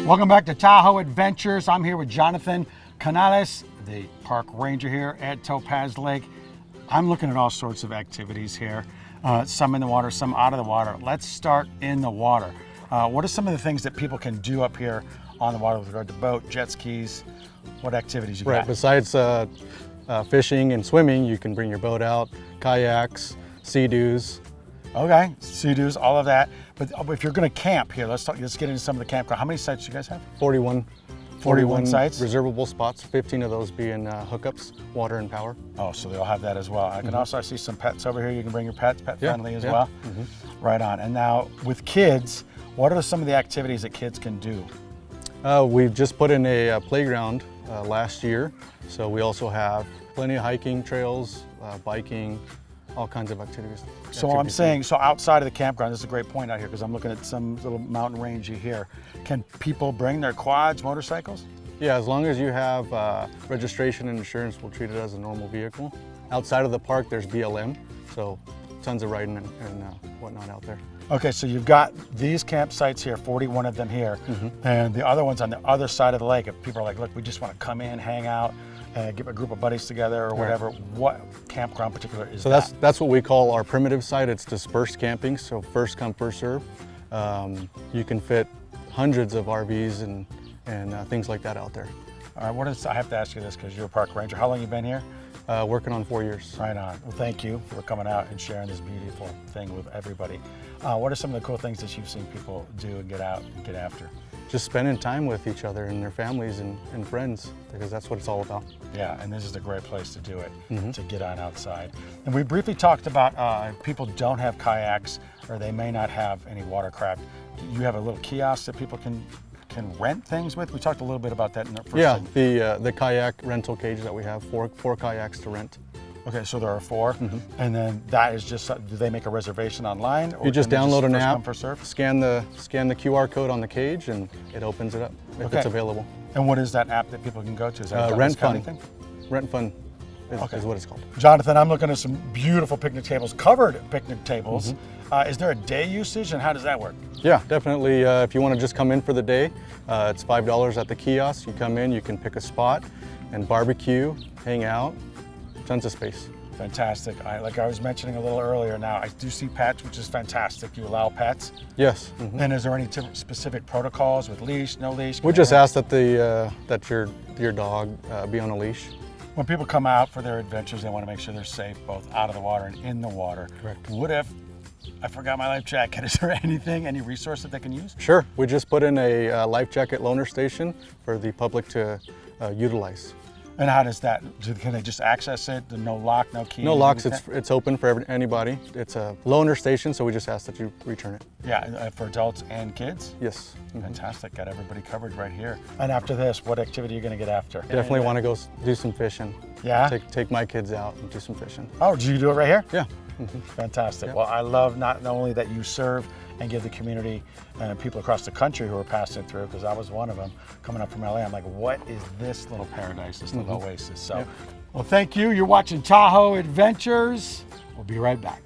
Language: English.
Welcome back to Tahoe Adventures. I'm here with Jonathan Canales, the park ranger here at Topaz Lake. I'm looking at all sorts of activities here, some in the water, some out of the water. Let's start in the water. What are some of the things that people can do up here on the water with regard to boat, jet skis? What activities you got? Right, besides fishing and swimming, you can bring your boat out, kayaks, sea-doos. Okay, sea-doos, all of that. But if you're going to camp here, let's get into some of the campground. How many sites do you guys have? 41 sites? Reservable spots, 15 of those being hookups, water and power. Oh, so they'll have that as well. I can also see some pets over here. You can bring your pets, pet-friendly as well. Right on. And now with kids, what are some of the activities that kids can do? We've just put in a playground last year, so we also have plenty of hiking trails, biking, all kinds of activities. So I'm saying, so outside of the campground, this is a great point out here because I'm looking at some little mountain range here. Can people bring their quads, motorcycles? Yeah, as long as you have registration and insurance, we'll treat it as a normal vehicle. Outside of the park, there's BLM, so tons of riding and whatnot out there. Okay, so you've got these campsites here, 41 of them here, and the other ones on the other side of the lake. If people are like, look, we just want to come in, hang out, get a group of buddies together or whatever, what campground particular is that? So that's what we call our primitive site. It's dispersed camping, so first come, first serve. You can fit hundreds of RVs and things like that out there. All right, I have to ask you this because you're a park ranger. How long have you been here? Working on 4 years. Right on. Well, thank you for coming out and sharing this beautiful thing with everybody. What are some of the cool things that you've seen people do and get out and get after? Just spending time with each other and their families and friends, because that's what it's all about. Yeah, and this is a great place to do it, to get on outside. And we briefly talked about if people don't have kayaks or they may not have any watercraft. You have a little kiosk that people can rent things with? We talked a little bit about that in the first segment. The kayak rental cage that we have, four kayaks to rent. Okay, so there are 4, and then that is just, do they make a reservation online? Or you just download an app, come, first serve? scan the QR code on the cage, and it opens it up if it's available. And what is that app that people can go to? Is that Rent Fun. Rent Fun is what it's called. Jonathan, I'm looking at some beautiful picnic tables, covered picnic tables. Is there a day usage, and how does that work? Yeah, definitely. If you want to just come in for the day, it's $5 at the kiosk. You come in, you can pick a spot and barbecue, hang out. Tons of space. Fantastic. Like I was mentioning a little earlier now, I do see pets, which is fantastic. You allow pets? Yes. And is there any specific protocols with leash, no leash? We just ask that that your dog be on a leash. When people come out for their adventures, they want to make sure they're safe, both out of the water and in the water. Correct. What if I forgot my life jacket? Is there any resource that they can use? Sure. We just put in a life jacket loaner station for the public to utilize. And how does that, can they just access it? No lock, no key? No locks, it's open for anybody. It's a loaner station, so we just ask that you return it. Yeah, for adults and kids? Yes. Fantastic, got everybody covered right here. And after this, what activity are you gonna get after? Definitely want to go do some fishing. Yeah? Take my kids out and do some fishing. Oh, did you do it right here? Yeah. Fantastic. Yep. Well, I love not only that you serve and give the community and people across the country who are passing through, because I was one of them coming up from LA. I'm like, what is this little paradise, this little oasis? So, well, thank you. You're watching Tahoe Adventures. We'll be right back.